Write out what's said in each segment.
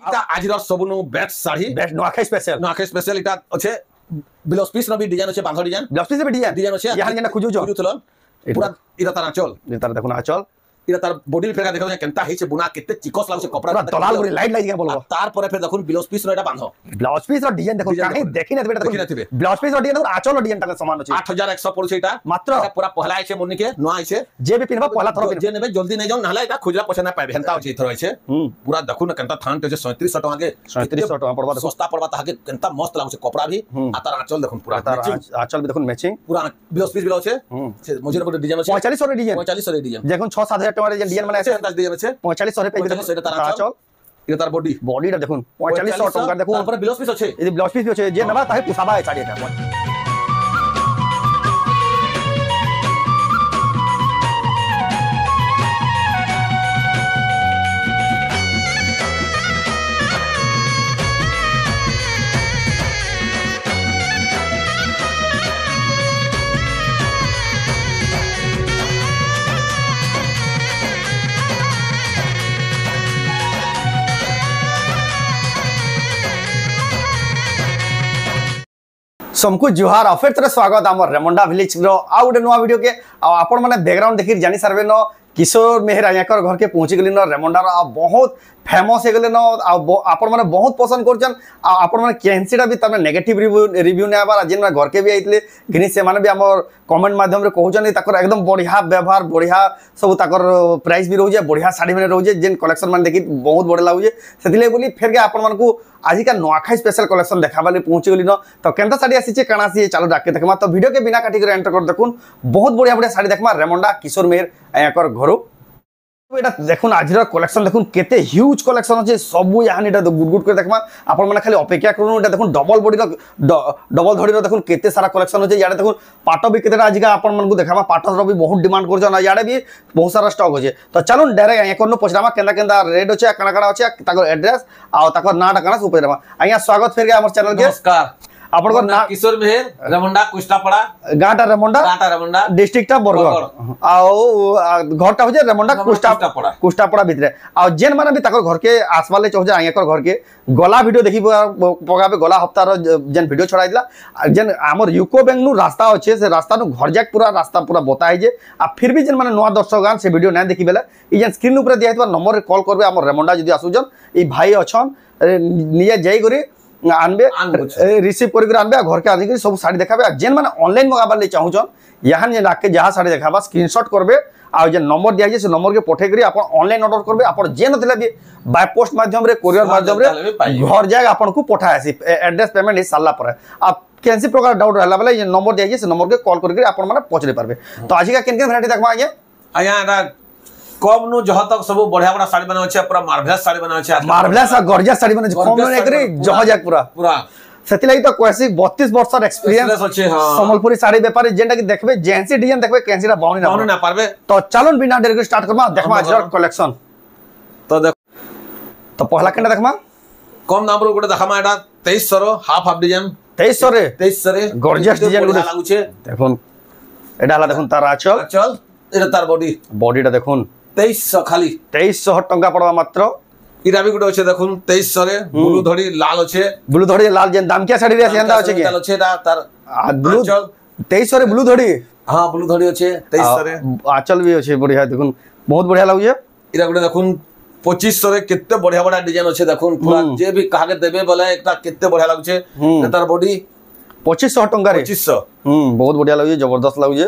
এটা আজির সবুনো best sari best Nuakhai special এটা আছে ব্লাউজ পিস নবি ডিজাইন আছে বাঁধ ডিজাইন ডিজাইন আছে ইয়াহান যেটা খুঁজুছ পুরা এটা তার আঁচল তার দেখুন আঁচল এটা তার বডি ফেরা দেখো কেনতা হইছে বুনা কেতে চিকস লাগছে কপড়া দলাল করে লাইট লাইট বলবো তারপরে ফের দেখুন ব্লাউজ পিস এটা বাঁধ ব্লাউজ পিস আর ডিজাইন দেখো কাহে দেখি না দেখি না থিবে ব্লাউজ পিস আর ডিজাইন দেখো আঁচল আর ডিজাইন টাকা সমান আছে 8100 পড়ছে এটা মাত্র এটা পুরা পহলা আইছে মনিকে নোয়া আইছে যে বি পিনবা পহলা থর যে নেবে জলদি নাই যাও নাহলে এটা খুজরা পয়সা না পাবে হেনতা আছে থর আইছে পুরা দেখুন কেনতা থান তে 3700 টাকা কে 3700 টাকা পড়বা সস্তা পড়বা তাকে কেনতা মস্ত লাগছে কপড়া ভি আর তার আঁচল দেখুন পুরা তার আঁচল भी দেখুন ম্যাচিং পুরা ব্লাউজ পিস আছে মজির উপরে ডিজাইন আছে 4500 ডিজাইন 4500 ডিজাইন দেখুন 6-7000 টাকা ডিজাইন মানে আছে 4500 পেজ দেখুন এটা তার আঁচল এটা তার বডি বডিটা দেখুন 4500 টাকা দেখুন তারপরে ব্লাউজ পিস আছে এই ব্লাউজ পিস আছে যে নেবা তাহে পুষাবা এই শাড়িটা सबको जुहार फिर थे स्वागत आम रेमुंडा विलेज आउ गोटे नुआ वीडियो के आपण मैंने बैकग्राउंड देखिए जानी सारे न किशोर मेहर आकर घर के पहुँची गली न रेमुंडार बहुत फेमस हो गले न आपण मैंने बहुत पसंद कर आपण मैंने कैंसीटा भी तमें नेगेटिव रिव्यू नेबार जेन घर के भी आते घिनी से भी आम कमेंट माध्यम कहते एकदम बढ़िया व्यवहार बढ़िया सब प्राइस भी रोचे बढ़िया शाढ़ी मैंने रोचे जेन कलेक्शन मैंने देखी बहुत बढ़िया लगे से बोली फेर के आपण मानू आजिका नुआखाई स्पेशल कलेक्शन देखा पहुँची गली न तो केनता शाढ़ी आसी काण आसी चलो डाके देखमा तो वीडियो के बिना काटिक एंटर कर देखुन बहुत बढ़िया बढ़िया शाढ़ी देखमा रेमुंडा किशोर मेहर आकर घर এটা দেখুন আজির কলেকশন দেখুন কেতে হিউজ কলেকশন আছে সবু ইয়াহান এটা গুড গুড করে দেখমা আপন মানে খালি অপেক্ষা করুন এটা দেখুন ডবল বডির ডবল ধড়ির দেখুন কেতে সারা কলেকশন আছে ইয়াড়ে দেখুন পাট বি কেতেটা আজিকা আপন মানকু দেখামা পাটর বি বহুত ডিমান্ড করছন ইয়াড়ে বি বহুত সারা স্টক আছে তো চলুন ডাইরেক্ট আয়া কোন পছরামা কেনতা কেনতা রেট আছে কানা কানা আছে তাকর এড্রেস আর তাকর নাটা কানা সুপে দেমা আয়া স্বাগত ফের গে আমার চ্যানেল के नमस्कार आपन को नाम किशोर मेहर रेमुंडा कुष्टापड़ा गाटा रेमुंडा डिस्ट्रिक्ट बरगढ़ आओ घरटा हो जे रेमुंडा कुष्टापड़ा भितरे आ जेन माने भी ताकर घर के आसवाले चौजे आयकर घर के गला वीडियो देखि पगाबे गला हफ्तार जेन वीडियो छड़ाइला जेन हमर यूको बैंक नु रास्ता अछि से रास्ता नु घर जाक पूरा रास्ता पूरा बताइ जे आ फिर भी जेन माने नवा दर्शक गान से वीडियो नै देखि बेले ई जेन स्क्रीन ऊपर दिया नंबर रे कॉल करबे हमर रेमुंडा जदी आसुजन ई भाई अछन निजे जाई करी आनबे रिसीव कर आनबे घर के आदि सब साड़ी देखाबे जेन माने ऑनलाइन मंगाबार ले चाहूछन यहां जे राख के जहां साड़ी देखाबा स्क्रीनशॉट करबे आ जे नंबर दिया से नंबर के पठे करी अपन ऑनलाइन ऑर्डर करबे अपन जे नथिला भी बाय पोस्ट माध्यम रे कोरियर माध्यम रे घर जाय अपन को पठा आसी एड्रेस पेमेंट हे साला पर आप कैंसी प्रकार डाउट रहला बेले ये नंबर दिया से नंबर के कॉल करके अपन माने पहुंचले पारबे तो आज का केन वैरायटी देखबा आया कम नु जह तक सब बढ़िया बढ़िया साड़ी बना छै पूरा मार्वेलस साड़ी बना छै मार्वेलस और गॉर्जियस साड़ी बना छै कम ने एकरे जह जाक पूरा सेति लागि तो कोसी 32 वर्ष एक्सपीरियंस अछि हां संबलपुरी साड़ी व्यापारी जेंटा कि देखबे जेंसी डिजाइन देखबे कैंसीरा बाउनी ना पारबे तो चलन बिना देर के स्टार्ट करबा देखमा आज कलेक्शन तो देख तो पहला केना देखमा कम दाम रो गोटे देखमा एटा 2300 रो हाफ डिजाइन 2300 रे गॉर्जियस डिजाइन गुडे लागु छै देखुन एटा हला देखुन तार आचल एटा तार बॉडीटा देखुन 2300 खाली 2300 टंका पड़वा मात्र इरा भी गुड अछि देखुन 2300 रे ब्लू धड़ी लाल जेन दाम क्या साड़ी रे सेंदा अछि के अछि तार ब्लू 2300 रे ब्लू धड़ी हां ब्लू धड़ी अछि 2300 रे आंचल भी अछि बढ़िया देखुन बहुत बढ़िया लागुए इरा गुड देखुन 2500 रे केते बढ़िया बढ़िया डिजाइन अछि देखुन पूरा जे भी काहे देबे बोले एकटा केते बढ़िया लागुछे तार बॉडी 2500 टंका रे 2500 बहुत बढ़िया लागुए जबरदस्त लागुए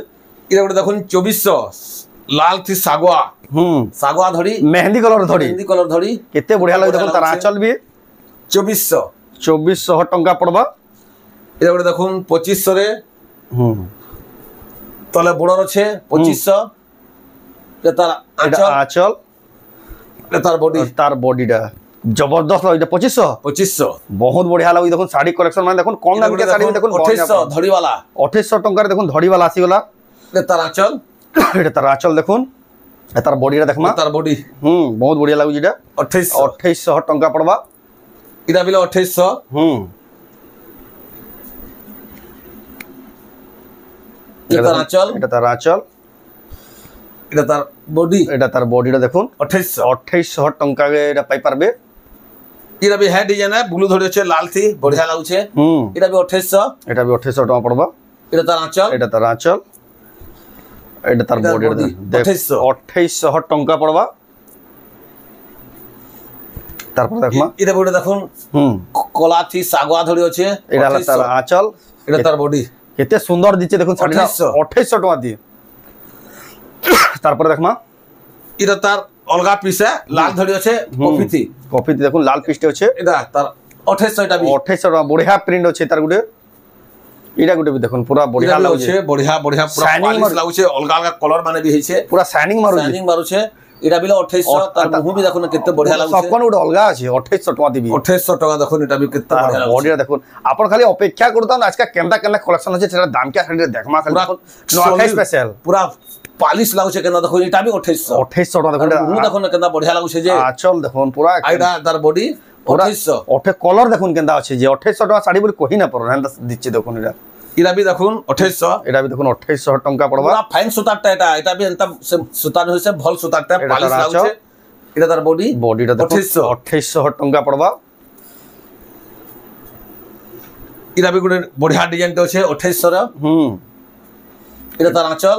इरा गुड देखुन 2400 लाल थी सागवा धड़ी मेहंदी कलर धड़ी केते बढ़िया लागे देखो तार आंचल भी 2400 टंका पड़बा एटा गोटे देखुन 2500 रे तले बड़र छे 2500 ए तार आंचल ए तार बॉडीटा जबरदस्त लागे 2500 बहुत बढ़िया लागे देखो साड़ी कलेक्शन माने देखो कम दाम के साड़ी में देखो 2800 धड़ी वाला 2800 टंका रे देखो धड़ी वाला आसी वाला ए तार आंचल এটা তার আঁচল দেখুন তার বডিটা দেখমা তার বডি বহুত বড়িয়া লাগু যেটা 2800 টাকা পড়বা এটা বিলে 2800 এটা তার আঁচল এটা তার বডিটা দেখুন 2800 টাকা এটা পাই পারবে इरा भी है डिजाइन है ब्लू धड़ी আছে लाल थी बढ़िया लागुछे इरा भी 2800 এটা भी 2800 টাকা পড়বা এটা তার আঁচল এটা তার আঁচল এটা তার বডি 2800 টাকা পড়বা তারপর দেখমা এটা বডি দেখুন কলা থি সাগুয়া ধড়ি আছে এটা তার আঁচল এটা তার বডি কেতে সুন্দর দিচ্ছে দেখুন 2800 টাকা দিয়ে তারপর দেখমা এটা তার অলগা পিসে লাল ধড়ি আছে কফি দেখুন লাল পিসটে আছে এটা তার 2800 এটা 2800 টাকা বড়িয়া প্রিন্ট আছে তার গুটে এটা গুটে দেখুন পুরা বড়িয়া লাগুছে বড়িয়া পুরা পলিশ লাগুছে অলগা অলগা কলর মানে বি হইছে পুরা শাইনিং মারুছে এটা বিলে 2800 তার মুহ বি দেখুন কেতে বড়িয়া লাগুছে সবকন গুটে অলগা আছে 2800 টাকা দিবি 2800 টাকা দেখুন এটা বি কেতে বড়িয়া লাগুছে বডিয়া দেখুন আপন খালি অপেক্ষা করতাম আজকে কেনটা কালেকশন আছে সেটা দাম কি খালি দেখমা খালি নোয়াখাই স্পেশাল পুরা পালিশ লাগুছে কেন দেখুন এটা বি 2800 টাকা দেখুন মুহ দেখুন কেনটা বড়িয়া লাগুছে যে আচল দেখুন পুরা এটা তার বডি 2800 কলর দেখুন কেনটা আছে যে 2800 টাকা শাড়ি বলি কহি না পড়ো হেন দিচ্ছে দেখুন এটা ইরা বি দেখুন 2800 এটা বি দেখুন 2800 টাকা পড়বা পুরা ফাইন সুতারটা এটা বি এন্তা সুতার হইছে ভাল সুতারটা পালিশ লাগুছে এটা তার বডিটা দেখুন 2800 টাকা পড়বা ইরা বি গুড বড়িয়া ডিজাইনটা আছে 2800 র এটা তার আঁচল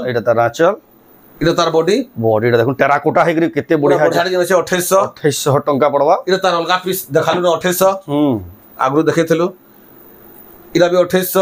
এটা তার বডিটা দেখুন টেরাকোটা হেগরি কেতে বড়িয়া ডিজাইন আছে 2800 টাকা পড়বা এটা তার অলগা পিস দেখালু না 2800 আগরু দেখাইতেলু इरा भी 2800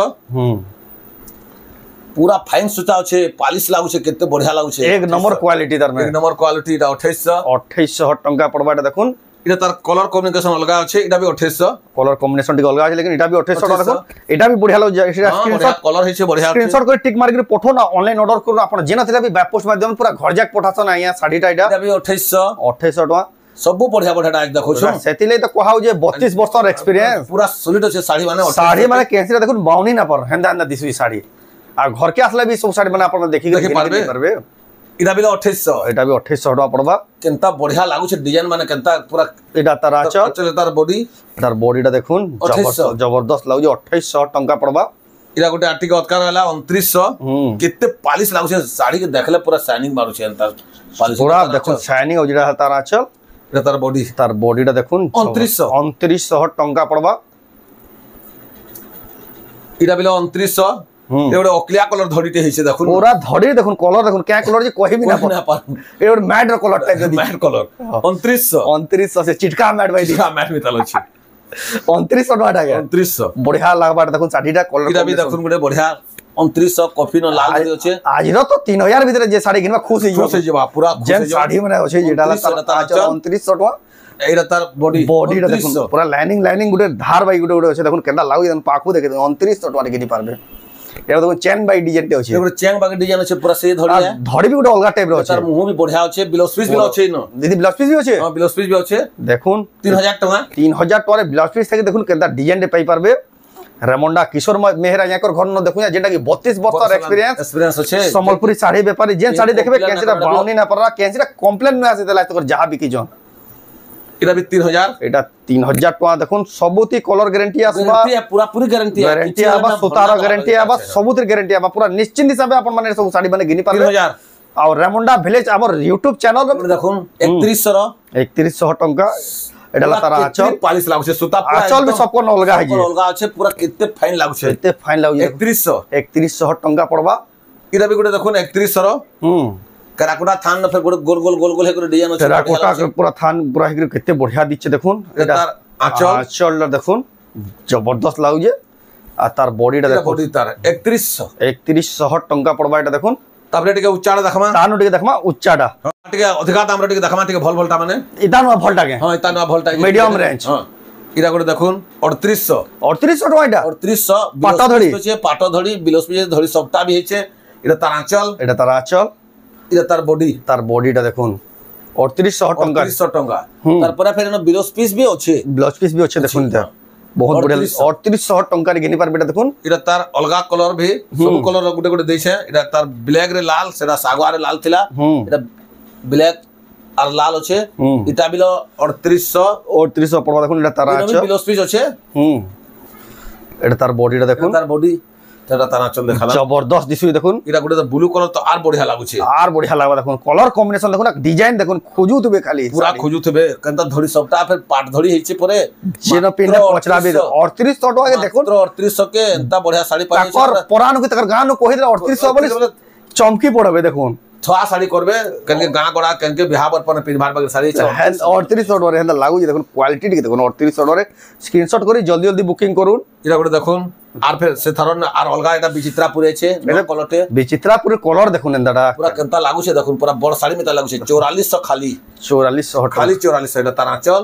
पूरा फाइन सुता আছে পালিশ লাগুছে কেতে বঢ়িয়া লাগুছে এক নম্বর কোয়ালিটি তার এক নম্বর কোয়ালিটি এটা 2800 টাকা পড়বা এটা দেখুন এটা তার কালার কম্বিনেশন অলগা আছে এটা भी 2800 কালার কম্বিনেশন টি অলগা আছে लेकिन এটা भी 2800 টাকা দেখুন এটা भी বঢ়িয়া লাগুছে এটা স্ক্রিনশট কালার হইছে বঢ়িয়া আছে স্ক্রিনশট করে টিক মারি করে পঠো না অনলাইন অর্ডার করুন আপন যেনা থেকে भी পোস্ট মাধ্যমে পুরা ঘর যাক পঠাছন আইয়া শাড়িটা এটা भी 2800 টাকা सबु बढ़िया बढ़िया डाक देखो छु सेतिले तो कहाउ जे 32 वर्षर एक्सपीरियंस पूरा सॉलिड আছে শাড়ি মানে কেনসিরা দেখুন বাউনি না পর হেন্দা হেন্দা দিছুই শাড়ি আর ঘর কে আসলে भी सब শাড়ি মানে আপনারা দেখি পারবে এটা বিলে 2800 এটা भी 2800 টাকা পড়বা কেনতা বঢ়িয়া লাগুছে ডিজাইন মানে কেনতা পুরা এটা তার আঁচল তার বডিটা দেখুন জবরদস্ত লাগুছে 2800 টাকা পড়বা ইরা গোটে আর্টিকে অতকার হলা 2900 কেতে পালিশ লাগুছে শাড়ি কে দেখলে পুরা শাইনিং মারুছে তার পালিশ পুরা দেখুন শাইনিং ও যেটা তার আঁচল এটা তার বডিটা দেখুন 2900 টাকা পড়বা এটা বিলে 2900 এবারে অক্লিয়া কালার ধড়িতে হইছে দেখুন পুরা ধড়ি দেখুন কালার দেখুন কে কালার যে কহিবি না এবারে ম্যাট কালার টাইপ দি ম্যাট কালার 2900 সে চিটকা ম্যাট ভাই চিটকা ম্যাট মিতাল আছে 2900 টাকা 2900 বঢ়িয়া লাগবা দেখুন শাড়িটা কালার এটা বি দেখুন গুড়ে বঢ়িয়া 2900 কফি ন লাল ধড়ি আছে আজ তো 3000 ভিতরে যে শাড়ি কিনবা খুশি যাবা পুরা যে শাড়ি মানে আছে যেটা 2900 টাকা এইটা তার বডিটা দেখুন পুরা লাইনিং গুটে ধার বাই গুটে আছে দেখুন কেনটা লাগু দেখুন পাকু দেখে 2900 টাকা কিনি পারবে এটা দেখুন চেন বাই ডিজাইনটা আছে এগুলো চেন বাই ডিজাইন আছে পুরা সেই ধড়ি বি গুটে অলগা টাইপর আছে তার মুহ বি বঢ়িয়া আছে ব্লাউজ পিস বি আছে ন দিদি ব্লাউজ পিস বি আছে হ্যাঁ ব্লাউজ পিস বি আছে দেখুন 3000 টাকা ব্লাউজ পিস থেকে দেখুন কেনটা ডিজাইনটা পাই পারবে রেমন্ডা কিশোর মেহরা ইয়াকর ঘর ন দেখুন যেটা কি 32 বছর এক্সপেরিয়েন্স আছে সম্বলপুরি শাড়ি ব্যাপারে যে শাড়ি দেখবে কেনসিটা বাউনি না পড়া কেনসিটা কমপ্লেন না আসে তাহলে তোর যাহা বিকি জন এটা বি 3000 এটা 3000 টাকা দেখুন সবুতি কলর গ্যারান্টি আসবা পুরা পুরি গ্যারান্টি আবা সুতার গ্যারান্টি আবা সবুতির গ্যারান্টি আবা পুরা নিশ্চিন্ত হিসাবে আপন মানে সব শাড়ি মানে গিনি পারবে 3000 আর রেমন্ডা ভিলেজ আমার ইউটিউব চ্যানেল দেখুন 3100 টাকা এটা তারা আঁচল পালিশ লাগুছে সুতা আঁচল বি সবকো অলগা আছে অলগা আছে পুরা কেতে ফাইন লাগুছে 3100 টাকা পড়বা এটা বি গুটে দেখুন 3100 টেরাকোটা থান না ফের গোল গোল হে করে ডিজাইন আছে টেরাকোটা পুরা থান পুরা হেগরে কেতে বঢ়িয়া দিচ্ছে দেখুন এটা তার আঁচলটা দেখুন জবরদস্ত লাগুছে আর তার বডিটা দেখুন বডি তার 3100 টাকা পড়বা এটা দেখুন তারপরে টিকে উচ্চাটা দেখামা তানো টিকে দেখামা উচ্চাটা টিকে অধিকাত আমরা টিকে দেখামা টিকে ভলটা মানে এটা নো ভলটাকে হ্যাঁ এটা নো ভলটা মিডিয়াম রেঞ্জ হ্যাঁ ইরা করে দেখুন 3800 টাকা এটা 3800 পাটা ধড়ি হচ্ছে পাটা ধড়ি বিলস পিছে ধড়ি সবটা বি হইছে এটা তার আঁচল এটা তার বডিটা দেখুন 3800 টাকা তারপরে ফের ব্লাউজ পিস বি আছে দেখুন এটা বহুত বড় 3800 টাকা কিনি পারবে এটা দেখুন এটা তার অলগা কালার ভি সব কালার গুটে গুটে দেইছে এটা তার ব্ল্যাক রে লাল সেটা সাগওয়ারে লাল থিলা এটা ব্ল্যাক আর লাল আছে এটা বিলো 3800 পড়বা দেখুন এটা তার আছে ব্লাউজ পিস আছে এটা তার বডিটা দেখুন তার বডি সেটা তার আঁচল দেখালাম জবরদস্ত দিশুই দেখুন এটা গোটে ব্লু কলর তো আর বঢ়িয়া লাগুছে আর বঢ়িয়া লাগবা দেখুন কলর কম্বিনেশন দেখুন ডিজাইন দেখুন খুঁজুথিবে খালি পুরা খুঁজুথিবে কেনতা ধড়ি সবটা ফের পাট ধড়ি হইছে পরে যেন পিনে পচলাবে 3800 টাকা দেখুন 3800 কে এন্তা বঢ়িয়া শাড়ি পাই তাকর পরানু তাকর গানু কहि 3800 বলে চমকি পড়বে দেখুন থা শাড়ি করবে কেনকে গাঁ গড়া কেনকে বিহার বরপন পিনভার বাগে শাড়ি 3800 টাকা হেন্দা লাগুছে দেখুন কোয়ালিটি টিকে দেখুন 3800 টাকা স্ক্রিনশট করে জলদি জলদি বুকিং করুন এটা গোটে দেখুন আর ফের সে ধরন আর অলগা এটা বিচিত্রাপুর আছে এটা কলরটে বিচিত্রাপুরের কলর দেখুন এন্দাটা পুরা কেনতা লাগুছে দেখুন পুরা বড় শাড়ি মিতা লাগুছে 4400 খালি 4400 খালি 4400 এটা তার আঁচল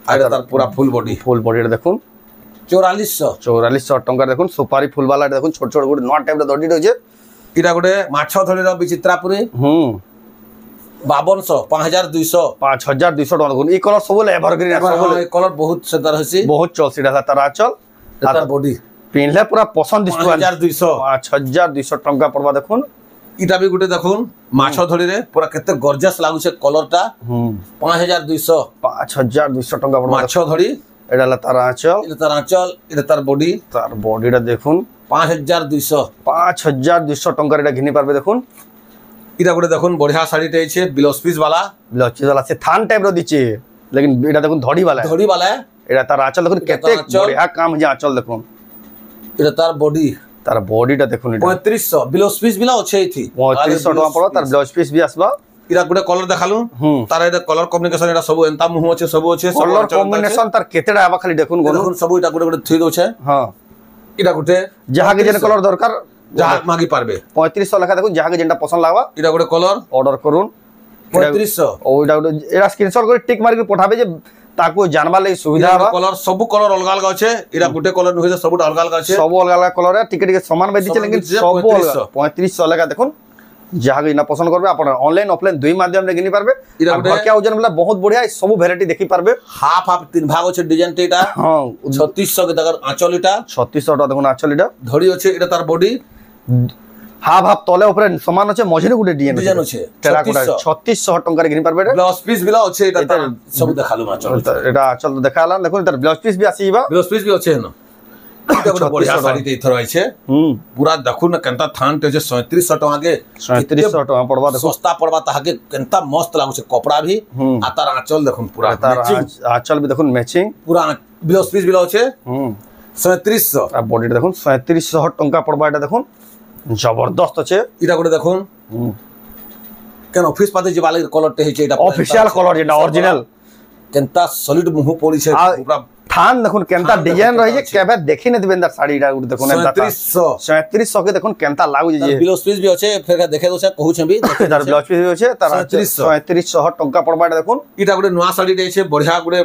আর এটা তার পুরা ফুল বডি এটা দেখুন 4400 টাকা দেখুন সুপারি ফুলবালা এটা দেখুন ছোট ছোট গুড় নট টাইপের দড়ি রয়েছে এটা গোটে মাছ ধরির বিচিত্রাপুরে 5200 5200 টাকা দেখুন এই কলর সবলে এভারগ্রিন এই কলর বহুত সুন্দর হইছে বহুত চলছে এটা তার আঁচল তার বডি পিনলে পুরা পছন্দ দিস্তু 5200 টাকা পড়বা দেখুন এটা বি গোটে দেখুন মাছ ধরিরে পুরা কেতে গর্জিয়াস লাগুছে কলরটা 5200 টাকা পড়বা মাছ ধরি এটা হলো তার আঁচল এটা তার বডি তার বডিটা দেখুন 5200 টাকার এটা ঘিনি পারবে দেখুন এটা গোটে দেখুন বঢ়িয়া শাড়িটা আছে ব্লাউজ পিস वाला সে থান টাইপর দিছে লেকিন এটা দেখুন ধড়ি वाला এটা তার আঁচল দেখুন কেতে বঢ়িয়া কাম যে আঁচল দেখুন এটা তার বডি তার বডিটা দেখুন এটা 3500 ব্লাউজ পিস বিলা আছে এইথি 3500 টাকা পড়ো তার ব্লাউজ পিস বি আসবা এটা গোটে কলর দেখালু তার এটা কলর কম্বিনেশন এটা সব এন্তা মুহ আছে সব আছে কলর কম্বিনেশন তার কেতেডা আবা খালি দেখুন দেখুন সব এটা গোটে গোটে থুই দউছে হ্যাঁ এটা গোটে যাহাকে যেন কলর দরকার যাহা মাগি পারবে 3500 লেখা দেখুন যাহাকে যেটা পছন্দ লাগবা এটা গোটে কলর অর্ডার করুন 3500 ওইটা এটা স্ক্রিনশট করে টিক মারি পঠাবে যে তাকু জানবার লাগি সুবিধা হবে কলর সব কলর অলগা অলগা আছে এটা গোটে কলর নহে যে সবটা অলগা অলগা আছে সব অলগা অলগা কলর টিকে টিকে সমান বাই দিছে লেকিন সব 3500 লেখা দেখুন যাহাকে না পছন্দ করবে আপনারা অনলাইন অফলাইন দুই মাধ্যমে কিনি পারবে ঘরকে ওজন বলে বহুত বড়িয়া সব ভ্যারাইটি দেখি পারবে হাফ তিন ভাগ আছে ডিজাইনটা এটা হ্যাঁ 3600 কে টাকার আঁচল এটা 3600 টাকা দেখুন আঁচল এটা ধরি আছে এটা তার বডি হাফ তলে উপরে সমান আছে মঝিরে গুটে ডিজাইন আছে 3600 টাকার কিনি পারবে ব্লাউজ পিস বিলা আছে এটা সব দেখালু আঁচল এটা আঁচল দেখালাম দেখুন তার ব্লাউজ পিস বি আসিবা ব্লাউজ পিস বি আছে না এটা গোটে বঢ়িয়া শাড়িতে ইথর আইছে পুরা দেখুন না কেনতা থানতে যে 3700 টাকা কে 3700 টাকা পড়বা দেখুন সস্তা পড়বা তাহাকে কেনতা মস্ত লাগুছে কপড়া ভি আর তার আঁচল দেখুন পুরা তার আঁচল বি দেখুন ম্যাচিং পুরা ব্লাউজ পিস বিলা আছে 3700 আর বডিটা দেখুন 3700 টাকা পড়বা এটা দেখুন জবরদস্ত আছে এটা গোটে দেখুন কেন অফিস পাতে যে বালির কলরটা হইছে এটা অফিশিয়াল কলর যেটা অরিজিনাল কেনতা সলিড মুহ পড়িছে পুরা থান দেখুন কেনতা ডিজাইন রইছে কেবে দেখি না দিবেন তার শাড়িটা গুড দেখুন 3700 কে দেখুন কেনতা লাগুছে যে ব্লাউজ পিস বি আছে ফের দেখে দোছে কহুছে বি তার ব্লাউজ পিস বি আছে তার 3700 টাকা পড়বা এটা দেখুন এটা গোটে নয়া শাড়ি দেইছে বঢ়িয়া গোটে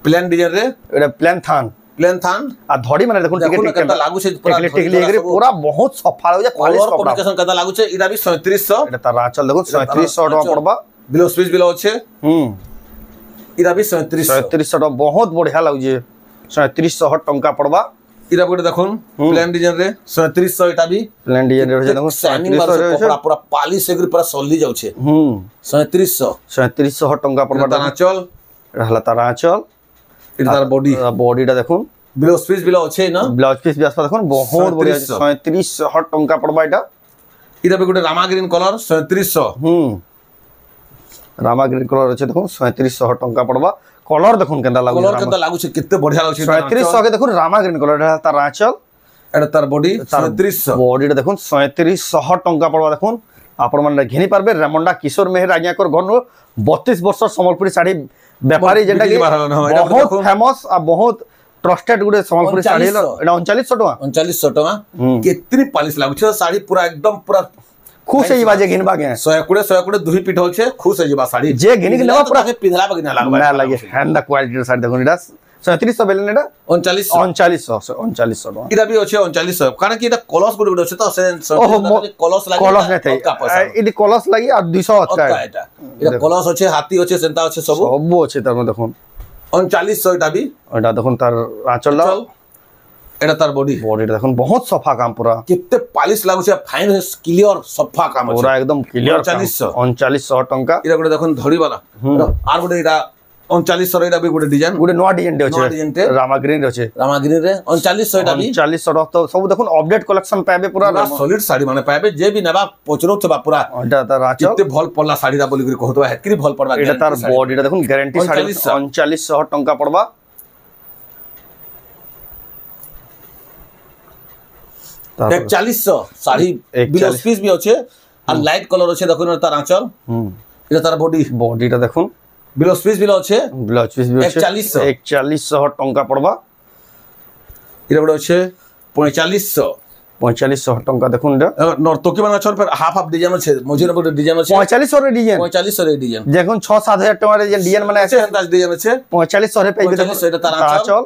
প্লেন ডিজাইন রে এটা প্লেন থান আর ধড়ি মানে দেখুন টিকে কেনতা লাগুছে পুরা বহুত সফা লাগুছে পলিশ কমিউনিকেশন কেনতা লাগুছে এটা বি 3700 এটা তার আঁচল দেখুন 3700 টাকা পড়বা ব্লাউজ পিস বিলা আছে এটা বি 3700 টাকা বহুত বঢ়িয়া লাগুছে 3700 টাকা পড়বা এটা গোটে দেখুন প্লেন ডিজাইন রে 3700 এটা বি প্লেন ডিজাইন রে দেখুন 3700 পুরা পালিশ এগ্রি পুরা সল্লি যাচ্ছে 3700 টাকা পড়বা তার আঁচল এটা হলা তার আঁচল এটা তার বডিটা দেখুন ব্লাউজ পিস বিলা আছে না ব্লাউজ পিস বি আসবা দেখুন বহুত বঢ়িয়া 3700 টাকা পড়বা এটা বি গোটে রামা গ্রিন কলর 3700 রামা গ্রিন কলর আছে দেখুন 3700 টাকা পড়বা কলর দেখুন কেনতা লাগুছে কলর কেনতা লাগুছে কেতে বঢ়িয়া লাগুছে 3700 কে দেখুন রামা গ্রিন কলর এটা তার আঁচল এটা তার বডি 3700 বডিটা দেখুন 3700 টাকা পড়বা দেখুন আপন মানে ঘিনি পারবে রেমন্ডা কিশোর মেহের আজ্ঞাকর ঘর 32 বর্ষ সম্বলপুরি শাড়ি ব্যাপারী যেটা কি বহুত ফেমাস আর বহুত ট্রাস্টেড গুড়ে সম্বলপুরি শাড়ি এটা 3900 টাকা কেতনি পালিশ লাগুছে শাড়ি পুরা একদম পুরা খুশ হই বাজে ঘিনবা কে 100 দুই পিঠ হচ্ছে খুশ হই যাবা শাড়ি যে ঘিনি কি নেবা পুরা পিধলা বাকি না লাগবে না লাগে হ্যান্ডা কোয়ালিটির শাড়ি দেখুন এটা 3700 বেলেন এটা 3900 এটা বি আছে 3900 কারণ কি এটা কলস গুড়ে আছে তো কলস লাগে কলস নাই থাই এডি কলস লাগি আর 200 এটা এটা কলস আছে হাতি আছে সেন্তা আছে সব আছে তার মধ্যে দেখুন 3900 এটা বি এটা দেখুন তার আঁচল এটা তার বডিটা দেখুন বহুত সফা কাম পুরা কেতে পালিশ লাগুছে ফাইন ক্লিয়ার সফা কাম আছে পুরা একদম ক্লিয়ার 3900 টাকা এটা গোটে দেখুন ধড়ি वाला আর গোটে এটা 3900 एटा भी गोटे डिजाइन गोटे नवा डिजाइन टे नवा डिजाइन टे अछि रामाग्रीन अछि रामागिरी रे 3900 एटा भी 3900 तो सब देखुन अपडेट कलेक्शन पाबे पूरा सॉलिड साड़ी माने पाबे जे भी नेबा पचरो थबा पूरा एटा तार आचल किते भल पड़ला साड़ी रा बोली कहतो हेतकरी भल पड़बा एटा तार बॉडी टा देखुन गारंटी साड़ी 3900 टंका पड़बा तार 4100 साड़ी 20 पीस भी अच्छे और लाइट कलर अच्छे देखुन तार आंचल एटा तार बॉडी टा देखुन ब्लाउज पीस भी अच्छे ब्लाउज पीस भी अच्छे 4100 टंका पड़बा इरा बडे अच्छे 4500 टंका देखुन नर्तकी मान अच्छा फिर हाफ हाफ डिजाइन अच्छे मझिर बडे डिजाइन अच्छे 4500 रे डिजाइन 4500 रे डिजाइन देखुन 6-7000 टका रे डिजाइन माने अच्छे हंता डिजाइन अच्छे 4500 रे पे 4500 एटा तार आंचल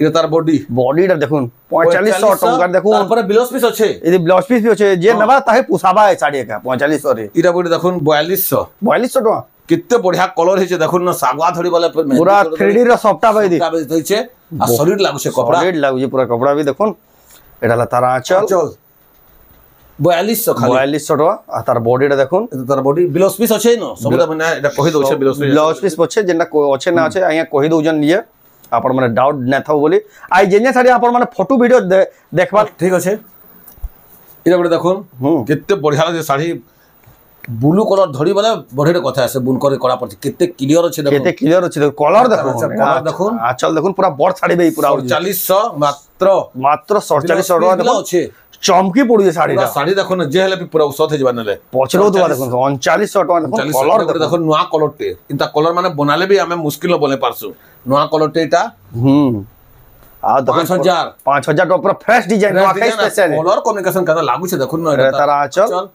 इरा तार बॉडी टा देखुन 4500 टंका देखुन तार पर ब्लाउज पीस अच्छे यदि ब्लाउज पीस भी अच्छे जे नबा ताहे पुसाबा है साड़ी का 4500 रे इरा बडे देखुन 4200 टका कितने बढ़िया कलर है देखुन ना सागवा धड़ी वाला पूरा 3D row सॉफ्टा by the दैछे uh solid लागु छे कपड़ा सॉलिड लागु छे पूरा कपड़ा भी देखुन एटा ला तारा आंचल 4200 खाली 4200 टका आ तार बॉडी टा देखुन तार बॉडी ब्लाउज पीस अच्छे न सब माने एटा कहि दउ छे ब्लाउज पीस अच्छे जेना अच्छे ना अच्छे आया कहि दउ जन लिए आपण माने डाउट न थाउ बोली आई जेने साड़ी आपण माने फोटो वीडियो देखबा ठीक अच्छे इरा बडे देखुन कितने बढ़िया लागे साड़ी ब्लू कलर धड़ी वाला बढ़िया कथा है बुन करे कड़ा पड़छ कितने क्लियर अछि देखो कितने क्लियर अछि कलर देखो आचल देखो पूरा बड़ साड़ी बे पूरा 4500 मात्र 4700 टका देखो अछि चमकी पड़ी साड़ी साड़ी देखो न जे हले पूरा औसत हे जबा नले पछरो दुआ देखो 3900 टका देखो कलर देखो नवा कलर टे इंता कलर माने बनाले भी हमें मुश्किल बने पारसु नवा कलर टे एटा आ 5000 टका पूरा फ्रेश डिजाइन नवा के स्पेशल कलर कम्युनिकेशन कदा लागु छे देखो न तारा आचल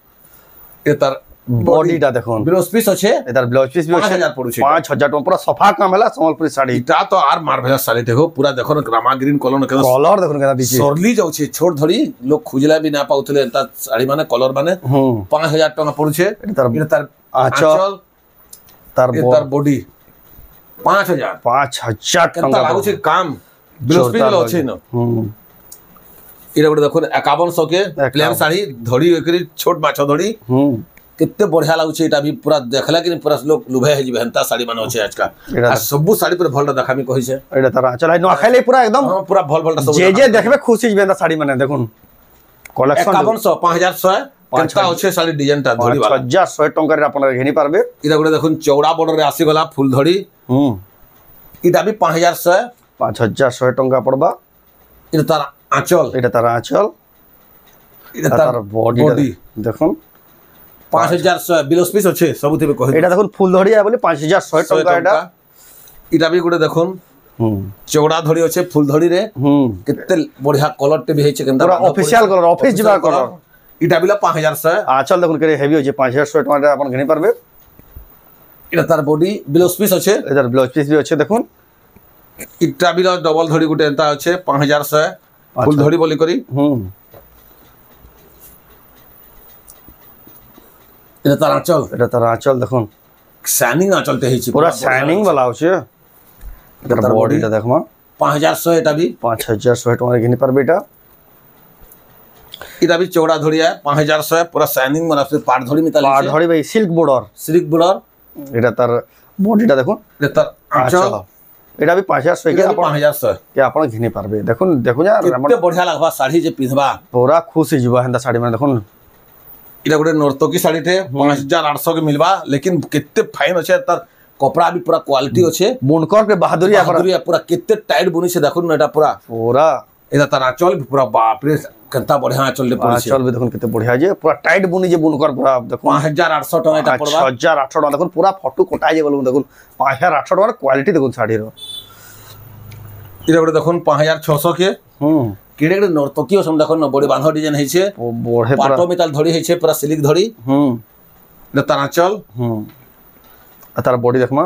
ए तार बॉडी टा देखो ब्लाउज पीस अच्छे एतार ब्लाउज पीस भी अच्छे 5000 पड़ुछे 5000 टका पूरा सफा काम हैला संबलपुरी साड़ी इटा तो आर मार भया साड़ी देखो पूरा देखो न रामा ग्रीन कलर न कलर देखो केना दिछि सरली जाउ छे छोट धड़ी लोग खुजला भी ना पाउतले एता साड़ी माने कलर माने 5000 टका पड़ुछे तार आंचल तार बॉडी 5000 टका लागु छे काम ब्लाउज पीस लो छे न इरा बडे देखो 5100 के प्लेन साड़ी धड़ी एकरी छोट माछ धड़ी कितने बढ़िया लागुचे एटा भी पूरा देखला कि पूरा लोग लुभे है जेहनता साड़ी माने अछि आज का आ सब साड़ी पर भल देखामी कहि छै एटा तारा चल न खाइले पूरा एकदम पूरा भल सब जे देखबे खुशी जेबे साड़ी माने देखुन कलेक्शन 5100 5100 केनता अछि साड़ी डिजाइन ता धड़ी वाला 5100 टंका रे अपन घेनी पारबे इदा गुडे देखुन चौड़ा बॉर्डर रे आसी गला फुल धड़ी इदा भी 5100 टंका पड़बा इदा तार आंचल इदा तार बॉडी देखुन 5100 ब्लाउज पीस अच्छे सब थे कहि एटा देखुन फुल धड़ी आ बोले 5100 टंका एटा इटा भी गुडे देखुन चौड़ा धड़ी अच्छे फुल धड़ी रे कितने बढ़िया कलर टे भी है केनता पूरा ऑफिशियल कलर ऑफिस जिबा कलर इटा बिला 5100 आंचल देखुन करे हेवी होजे 5100 टका रे अपन घेनी पारबे इटा तार बॉडी ब्लाउज पीस अच्छे एटार ब्लाउज पीस भी अच्छे देखुन इटा बिला डबल धड़ी गुटे एंता अच्छे 5100 फुल धड़ी बोली करी एटा तार आंचल देखुन शाइनिंग आंचल ते हिची पूरा शाइनिंग वाला होचे एटार बॉडी ता देखमा 5100 एटा भी 5100 टका घेनी पारबे एटा इटा भी चौड़ा धड़ी है 5100 पूरा शाइनिंग माने से पाट धड़ी मिताली पाट धड़ी भाई सिल्क बॉर्डर एटा तार बॉडी ता देखुन एटा तार आंचल एटा भी 5100 के अपन 5100 के अपन घेनी पारबे देखुन यार कितने बढ़िया लागबा साड़ी जे पिधबा पूरा खुश ही जीवा हंदा साड़ी में देखुन इटा गुटे नर्तकी साड़ी थे 5800 के मिलबा लेकिन कितने फाइन अच्छे तार कपड़ा भी पूरा क्वालिटी अच्छे बुनकर के बहादुरी पूरा कितने टाइट बुनी से देखुन एटा पूरा एटा तार आंचल पूरा बाप रे केनता बढ़िया आंचल ले पड़ी आंचल भी देखुन कितने बढ़िया जे पूरा टाइट बुनी जे बुनकर पूरा देखुन 5800 टका एटा पड़बा 5800 टका देखुन पूरा फोटो कोटाई जे बोलू देखुन 5800 टका क्वालिटी देखुन साड़ी रो इटा गुटे देखुन 5600 के केडे केडे नर्तकी सम देखो न बड़ी बांधा डिजाइन है छे बड़े पाटो मेटाल धड़ी है छे पूरा सिल्क धड़ी ले ताराचल तार बॉडी देखमा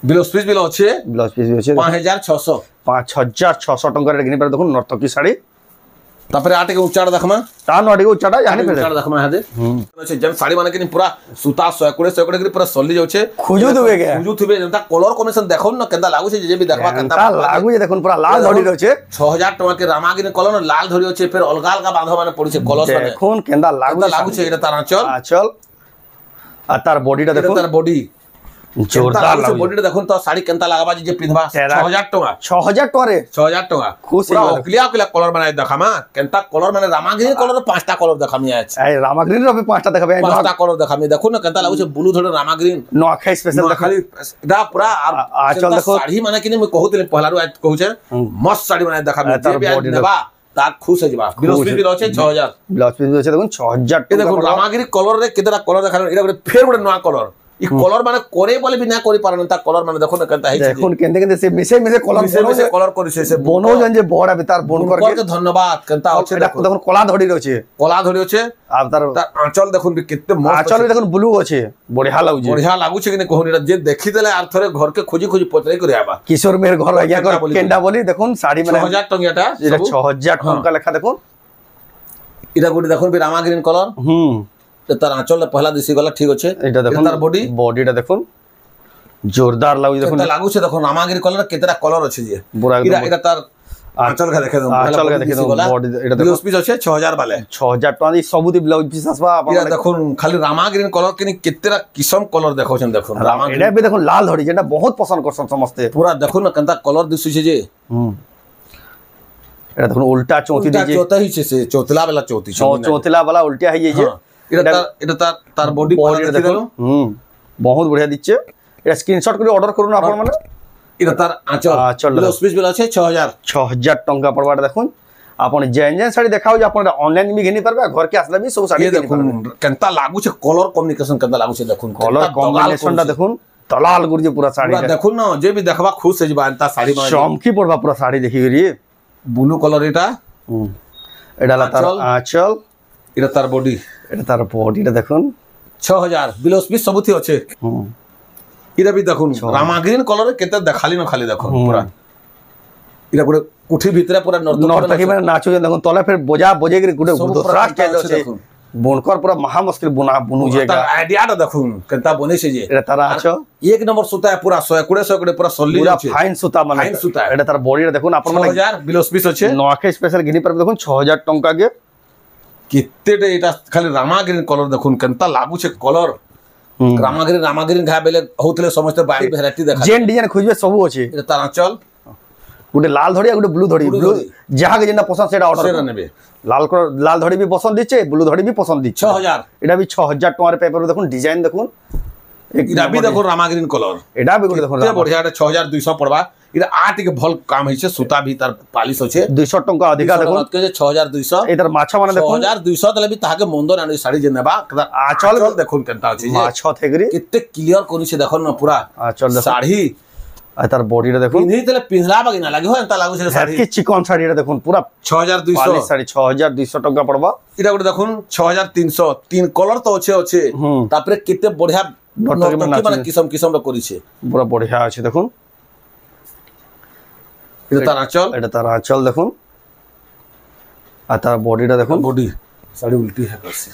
ब्लाउज पीस बिलो अच्छे ब्लाउज पीस भी अच्छे 5600 टंका रे घेनी पर देखो नर्तकी साड़ी तापर आटे के उच्चार देखमा ता नडी के उच्चार यानी पे उच्चार देखमा हादे अच्छे जन साड़ी माने के पूरा सूता 100 के पूरा सल्ली जाउ छे खुजू थुबे जनता कलर कॉम्बिनेशन देखो न केंदा लागु छे जे भी देखबा केंदा लागु जे देखो पूरा लाल धड़ी रो छे 6000 टका के रामागिनी कलर लाल धड़ी छे फिर अलगा अलगा बांधो माने पड़ी छे कलर माने देखोन केंदा लागु छे एटा तार आंचल आ तार बॉडी टा देखो तार बॉडी जोरदार लाଗୁଛି ବଡିଟା ଦେଖୁନ ତ ଶାଢୀ କେନ୍ତା ଲାଗାବା ଯେ ପିନ୍ଧବା 6000 ଟଙ୍କା 6000 ଟଙ୍କାରେ 6000 ଟଙ୍କା ଖୁସି ପୁରା ଅକଲିଆ କଲର ମାନେ ଦେଖାମା କେନ୍ତା କଲର ମାନେ ରାମାଗ୍ରୀ କଲର 5ଟା କଲର ଦେଖାମି ଅଛି ଏ ରାମାଗ୍ରୀନ ର ବି 5ଟା ଦେଖାବେ 5ଟା କଲର ଦେଖାମି ଦେଖୁନ କେନ୍ତା ଲାଗୁଛି ବ୍ଲୁ ଧଡ ରାମାଗ୍ରୀ ନଖାଇ ସ୍ପେଶାଲ ଖାଲି ଏଟା ପୁରା ଆଚଲ ଦେଖो ଶାଢୀ ମାନେ କିନି ମୁଁ କହୁଥିଲି ପହଲାରୁ କହୁଛେ ମସ୍ତ ଶାଢୀ ମାନେ ଦେଖାମି ଯେ ବି ନେବା ତା ଖୁସି ହେଇଯିବା ବିଲସ୍ପି ବି ଅଛି 6000 ବିଲସ୍ପି ବି ଅଛି ଦେଖୁନ 6000 ଏ ଦେଖୁନ ରାମାଗ୍ରୀ କଲର ରେ କେତେଟା କଲର ଦେଖାଲ ଏଟା ଗୋଟେ ଫେର ଗୋଟେ ନୂଆ କଲର ଇ କଲର ମାନେ करे बोले भी ना करि पारन ता कलर माने देखो न केनता है देखो केनते केनते से मिसे कलर करि से बोनो जन जे बड़ा बितार बोन करके धन्यवाद केनता अछि देखो कला धड़ी रहछे अब तार आंचल देखुन भी कितने मस्त आंचल भी देखुन ब्लू अछि बढ़िया लागु छै कि कहूनी जे देखि देले आर थरे घर के खोजी खोजी पतरे करि आबा किशोर मेर घर आज्ञा कर केंडा बोली देखुन साड़ी में 6000 टंकियाटा एटा 6000 टंका लेखा देखुन इटा गुडी देखुन भी रामा ग्रीन कलर तार आंचल पहला दिसी गला ठीक अछि एटा देखुन तार बॉडीटा देखुन जोरदार लागु देखुन लागु छै देखुन रामागिरी कलर केतरा कलर अछि जे पूरा एटा तार आंचल का देखे दो आंचल का देखे दो बॉडी एटा ब्लाउज पीस अछि 6000 वाले 6000 टका दी सबुती ब्लाउज पीस आसबा अपन देखुन खाली रामागिरी कलर किनी केतरा किसम कलर देखौ छन देखुन रामागिरी एटा भी देखुन लाल धड़ी जेटा बहुत पसंद करसन समस्त पूरा देखुन केनता कलर दिसु छै जे एटा देखुन उल्टा चौथी दीजे चौथा ही छै से चौथला वाला चौथी चौथला वाला उल्टा है जे এটা তার বডি বডি দেখো বহুত বঢ়িয়া দিচ্ছে এটা স্ক্রিনশট করে অর্ডার করুন আপন মানে এটা তার আঁচল ব্লাউজ পিস বেলা আছে 6000 টঙ্কা পড়বাটা দেখুন আপন যেন শাড়ি দেখাও যে আপন অনলাইন भी ঘিনি পারবে ঘর কে আসলে भी সব শাড়ি দেখুন কেনতা লাগুছে কলর কম্বিনেশন কেনতা লাগুছে দেখুন কলর কম্বিনেশনটা দেখুন তলাল গুরজে পুরা শাড়ি দেখুন না যে भी দেখবা খুশ হয়ে যাবা তা শাড়ি মানে চমকি পড়বা পুরা শাড়ি দেখি গরি ব্লু কলর এটা এটা তার আঁচল এটা তার বডি এটা তার বডিটা দেখুন 6000 ব্লাউজ পিস সবুতি আছে এটা भी দেখুন রামাগ্রিন কলর কেতে দেখালি না খালি দেখুন পুরা এটা পুরো কুঠি ভিতরে পুরা নর্তকি মানে নাচু দেখুন তলে ফের বোজা বজে গরি গুডে দোসরা স্টাইল আছে বনকর পুরা মহা মুশকিল বুনু যেগা তার আইডিয়াটা দেখুন কেনতা বনেছে যে এটা তার আছো এক নম্বর সুতা পুরা 100 পুরা সল্লি আছে ফাইন সুতা মানে ফাইন সুতা এটা তার বডিটা দেখুন আপন মানে 6000 ব্লাউজ পিস আছে নকে স্পেশাল ঘিনি পারবে দেখুন 6000 টঙ্কা কে कितने एटा खाली रामाग्रीन कलर देखुन केनता लागु छे कलर रामाग्रीन घा बेले होतले समस्त बाडी भेराइटी देखा जेन डिजाइन खोजबे सब अछि एटा तार आंचल गुटे लाल धड़ी गुटे ब्लू धड़ी ब्लू जहा के जेना पसंद सेटा ऑर्डर नेबे लाल धड़ी भी पसंद दिचे ब्लू धड़ी भी पसंद दिचे 6000 एटा भी 6000 टका रे पेपर देखुन डिजाइन देखुन एटा भी देखो रामाग्रीन कलर एटा भी गुटे देखुन बढ़िया 6200 पड़बा इरा आठ के भल काम हिचे सूता भी तार पालिश होचे 200 टका अधिका देखो के 6200 एतर माछा माने देखो 6200 तले भी ताके मंदर आनी साड़ी जे नेबा आंचल देखुन केनता अछि जे माछा थेगरी कितने क्लियर करि छे देखो न पूरा आंचल साड़ी तार बॉडीटा देखो पिन्ही तले पिन्हला बाकी ना लागि हो एंता लागु छे साड़ी के चिकन साड़ीटा देखुन पूरा 6200 साड़ी 6200 टका पड़बा इटा गुटे देखुन 6300 तीन कलर तो अच्छे तापरे कितने बढ़िया माने किसम किसम रो करि छे पूरा बढ़िया अछि देखुन এটা তার আঁচল দেখুন আর তার বডিটা দেখুন বডি শাড়ি উল্টি है करছে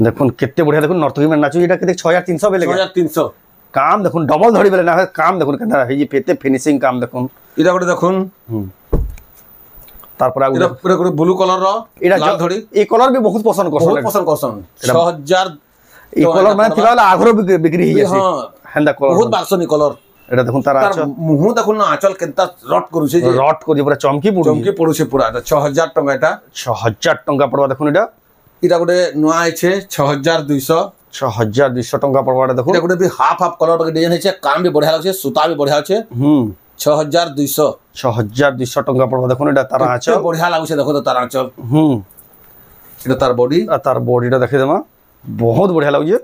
দেখুন কেতে বড়িয়া দেখুন নর্তকি মানে নাচু এটা কেতে 6300 বেলে 6300 কাম দেখুন ডবল ধরি বেলে না কাম দেখুন কেন এই যে পেতে ফিনিশিং কাম দেখুন এটা গটে দেখুন তারপর এটা পুরো পুরো ব্লু কলর র লাল ধরি এই কলর भी बहुत पसंद করছন 6000 এই কলর মানে থিলা আগ্রহ বিক্রি হই যাচ্ছে হেন্দা কলর বহুত বাক্সনি কলর এটা দেখুন তার আঁচল মুহ দেখুন না আঁচল কেনতা রট করুছে যে রট করি পুরা চমকি পড়ুছে পুরা এটা 6000 টাকা এটা 6000 টাকা পড়বা দেখুন এটা গোটে নয়া আছে 6200 টাকা পড়বা দেখুন এটা গোটে भी हाफ कलर के डिजाइन है काम भी बढ़िया लागছে सूता भी बढ़िया আছে 6200 টাকা পড়বা দেখুন এটা তার আঁচল बढ़िया लागছে দেখো তো তার আঁচল এটা তার বডি আর তার বডিটা দেখে দেমা বহুত बढ़िया লাগছে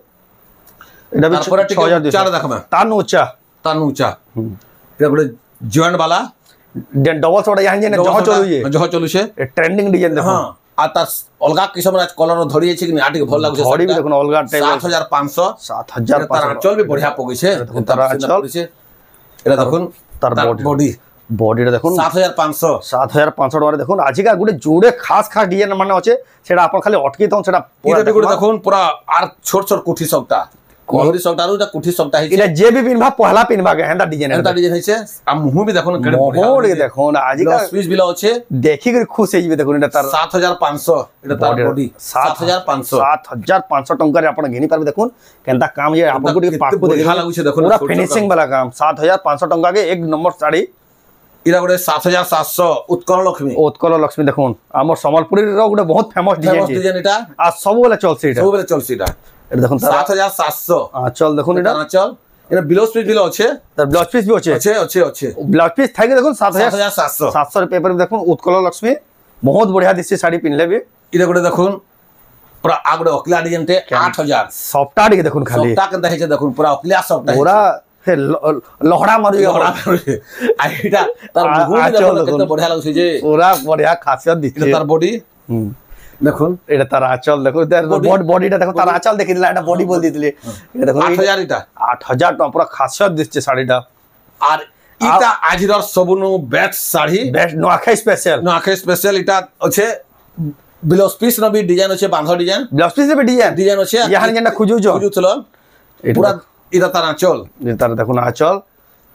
এটা भी 6200 দেখবা तान ऊंचा এটা গোটে জয়েন্ট वाला डबल सोडा यहां जे जह चलु छे ट्रेंडिंग डिजाइन देखो हां आ तार अलगा किसम राज कलर धरि अछि कि आटी भल लागु छे धरि भी देखो अलगा टाइप 7500 तार आंचल भी बढ़िया पगै छे तार आंचल एटा देखुन तार बॉडी बॉडीटा देखुन 7500 टका देखुन आजिका गुटे जोड़े खास डिजाइन माने अछि सेटा आपन खाली अटकी तन सेटा पूरा गुटे देखुन पूरा आर छोट छोट कुठी सबटा কলরি সবটারু এটা কুঠি সবটা হইছে এটা যে বি পিনবা পহলা পিনবা কে হেন্দা ডিজাইন এটা ডিজাইন হইছে আর মুহ বি দেখুন কেডে মোহর দেখুন আজি কা পিস বিলা আছে দেখি করে খুশ হই যাবে দেখুন এটা তার 7500 এটা তার বডি 7500 7500 টঙ্কা রে আপন ঘিনি পারবে দেখুন কেনতা কাম যে আপন को পাকু দেখি ভালো লাগুছে দেখুন পুরা ফিনিশিং वाला काम 7500 টঙ্কা के एक नंबर साड़ी इरा गोटे 7700 उत्कल लक्ष्मी देखुन आम सम्बलपुरी गोटे बहुत फेमस डिजाइन एटा आ सब बेले चलसी एटा सब बेले चलसी एटा एटा देखुन 7700 चल देखुन एटा चल एटा ब्लाउज पीस बिलो আছে তার ব্লাউজ পিস भी আছে ब्लाउज पीस থাকে দেখুন 7700 700 रे पेपर देखुन उत्कल लक्ष्मी बहुत बढ़िया दिसছে শাড়ি পিনলে भी इरा गोटे देखुन पूरा आगडे अकला डिजाइन टे 8000 सॉफ्टा डी देखुन खाली सॉफ्टा केनता हेचे देखुन पूरा अकलिया सॉफ्टा पूरा लहड़ा मारू आइटा तार मुह देखो केते बढ़िया लागछ जे पूरा बढ़िया खासियत दिसছে तार बॉडी দেখুন এটা তার আঁচল দেখো বডিটা দেখো তার আঁচল দেখি দিলা এটা বডি বল দিতলে এটা দেখো 8000 এটা 8000 টাকা পুরো খাসিয়ত দিচ্ছে শাড়িটা আর এটা আজিরর সবুনু best sari best Nuakhai special এটা আছে ব্লাউজ পিস নবি ডিজাইন আছে বাঁধ ডিজাইন ব্লাউজ পিস বে ডিজাইন আছে ইয়াহান যেটা খুজুছল পুরা এটা তার আঁচল তার দেখুন আঁচল